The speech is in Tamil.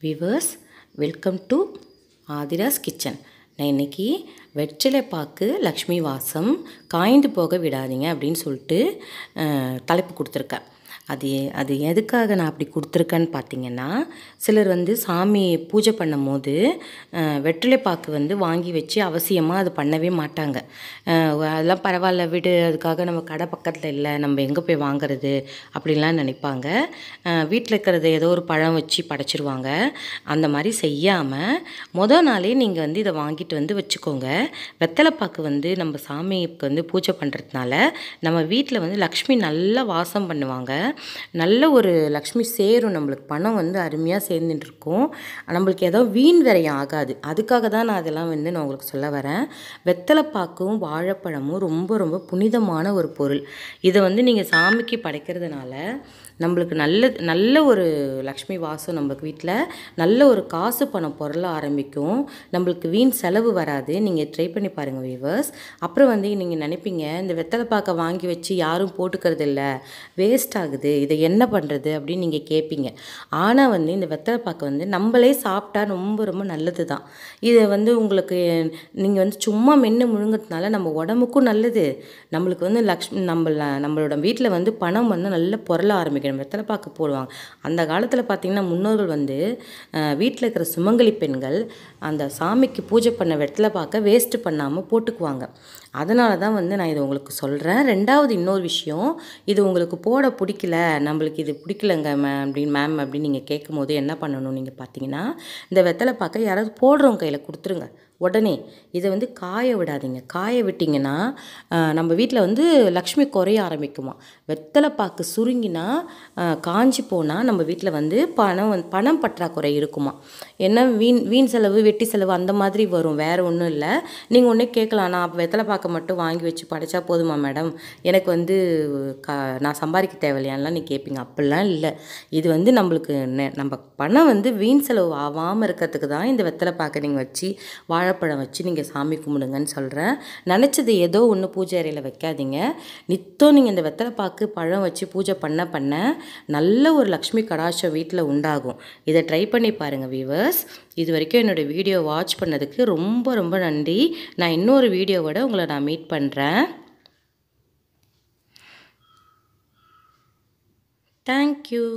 Viewers, welcome to Aadhira's kitchen. நான் இன்றைக்கி வெற்றிலை பாக்கு லக்ஷ்மி வாசம் காய்ந்து போக விடாதீங்க அப்படின்னு சொல்லிட்டு தலைப்பு கொடுத்துருக்கேன். அது எதுக்காக நான் அப்படி கொடுத்துருக்கேன்னு பார்த்தீங்கன்னா, சிலர் சாமி பூஜை பண்ணும் போது வெற்றிலை பாக்கு வாங்கி வச்சு அவசியமாக அது பண்ணவே மாட்டாங்க. அதெல்லாம் பரவாயில்ல விடு, அதுக்காக நம்ம கடை பக்கத்தில் இல்லை, நம்ம எங்கே போய் வாங்குறது அப்படின்லாம் நினைப்பாங்க. வீட்டில் இருக்கிறத ஏதோ ஒரு பழம் வச்சு படைச்சிருவாங்க. அந்த மாதிரி செய்யாமல் நாளே நீங்கள் இதை வாங்கிட்டு வச்சுக்கோங்க. வெத்தலை பாக்கு நம்ம சாமிக்கு பூஜை பண்ணுறதுனால நம்ம வீட்டில் லக்ஷ்மி நல்லா வாசம் பண்ணுவாங்க. நல்ல ஒரு லக்ஷ்மி சேரும், நம்மளுக்கு பணம் அருமையாக சேர்ந்துட்டுருக்கும். நம்மளுக்கு ஏதோ வீண் விரையம் ஆகாது. அதுக்காக தான் நான் அதெல்லாம் நான் உங்களுக்கு சொல்ல வரேன். வெத்தலை பாக்கும் வாழைப்பழமும் ரொம்ப ரொம்ப புனிதமான ஒரு பொருள். இதை நீங்கள் சாமிக்கு படைக்கிறதுனால நம்மளுக்கு நல்ல ஒரு லக்ஷ்மி வாசம், நம்மளுக்கு வீட்டில் நல்ல ஒரு காசு பணம் பொருள ஆரம்பிக்கும். நம்மளுக்கு வீண் செலவு வராது. நீங்கள் ட்ரை பண்ணி பாருங்கள் வியூவர்ஸ். அப்புறம் நீங்கள் நினைப்பீங்க, இந்த வெத்தலை பாக்கை வாங்கி வச்சு யாரும் போட்டுக்கிறது இல்லை, வேஸ்ட் ஆகுது, இதை என்ன பண்ணுறது அப்படின்னு நீங்கள் கேட்பீங்க. ஆனால் இந்த வெத்தலை பாக்கை நம்மளே சாப்பிட்டா ரொம்ப ரொம்ப நல்லது தான். இதை உங்களுக்கு நீங்கள் சும்மா மென்று முழுங்கிறதுனால நம்ம உடம்புக்கும் நல்லது. நம்மளுக்கு நம்மளோட வீட்டில் பணம் நல்ல பொருள ஆரம்பிக்கும். வெத்தலை பாக்கு போடுவாங்க. அந்த காலத்தில் பார்த்திங்கன்னா முன்னோர்கள் வீட்டில் இருக்கிற சுமங்கலி பெண்கள் அந்த சாமிக்கு பூஜை பண்ண வெத்தலை பாக்கை வேஸ்ட்டு பண்ணாமல் போட்டுக்குவாங்க. அதனால தான் நான் இதை உங்களுக்கு சொல்கிறேன். ரெண்டாவது இன்னொரு விஷயம், இது உங்களுக்கு போட பிடிக்கல, நம்மளுக்கு இது பிடிக்கலங்க மேம் அப்படின்னு நீங்கள் கேட்கும் போது என்ன பண்ணணும் நீங்கள் பார்த்தீங்கன்னா, இந்த வெத்தலை பாக்கை யாராவது போடுறவங்க கையில் கொடுத்துருங்க. உடனே இதை காய விடாதீங்க. காய விட்டிங்கன்னா நம்ம வீட்டில் லக்ஷ்மி குறைய ஆரம்பிக்குமா. வெத்தலை பாக்கு சுருங்கினா காஞ்சி போனால் நம்ம வீட்டில் பணம் பற்றாக்குறை இருக்குமா. ஏன்னா வீண் செலவு வெட்டி செலவு அந்த மாதிரி வரும், வேறு ஒன்றும் இல்லை. நீங்கள் ஒன்றே கேட்கலாம், நான் அப்போ வெத்தலை பாக்கை மட்டும் வாங்கி வச்சு படைச்சா போதுமா மேடம், எனக்கு நான் சம்பாதிக்க தேவையில்லையான்லாம் நீ கேட்பீங்க. அப்படிலாம் இல்லை. இது நம்மளுக்கு நம்ம பணம் வீண் செலவு ஆகாமல் இருக்கிறதுக்கு தான் இந்த வெத்தலை பாக்கை நீங்கள் வச்சு வாழைப்பழம் வச்சு நீங்கள் சாமி கும்பிடுங்கன்னு சொல்கிறேன். நினச்சது ஏதோ ஒன்று பூஜை அறையில் வைக்காதீங்க. நித்தம் நீங்கள் இந்த வெத்தலை பாக்கு பழம் வச்சு பூஜை பண்ண நல்ல ஒரு லக்ஷ்மி கடாட்சம் வீட்டில் உண்டாகும். இதை ட்ரை பண்ணி பாருங்கள் வியூவர்ஸ். இது வரைக்கும் என்னோடய வீடியோ வாட்ச் பண்ணதுக்கு ரொம்ப ரொம்ப நன்றி. நான் இன்னொரு வீடியோவோட உங்களை நான் மீட் பண்ணுறேன். தேங்க்யூ.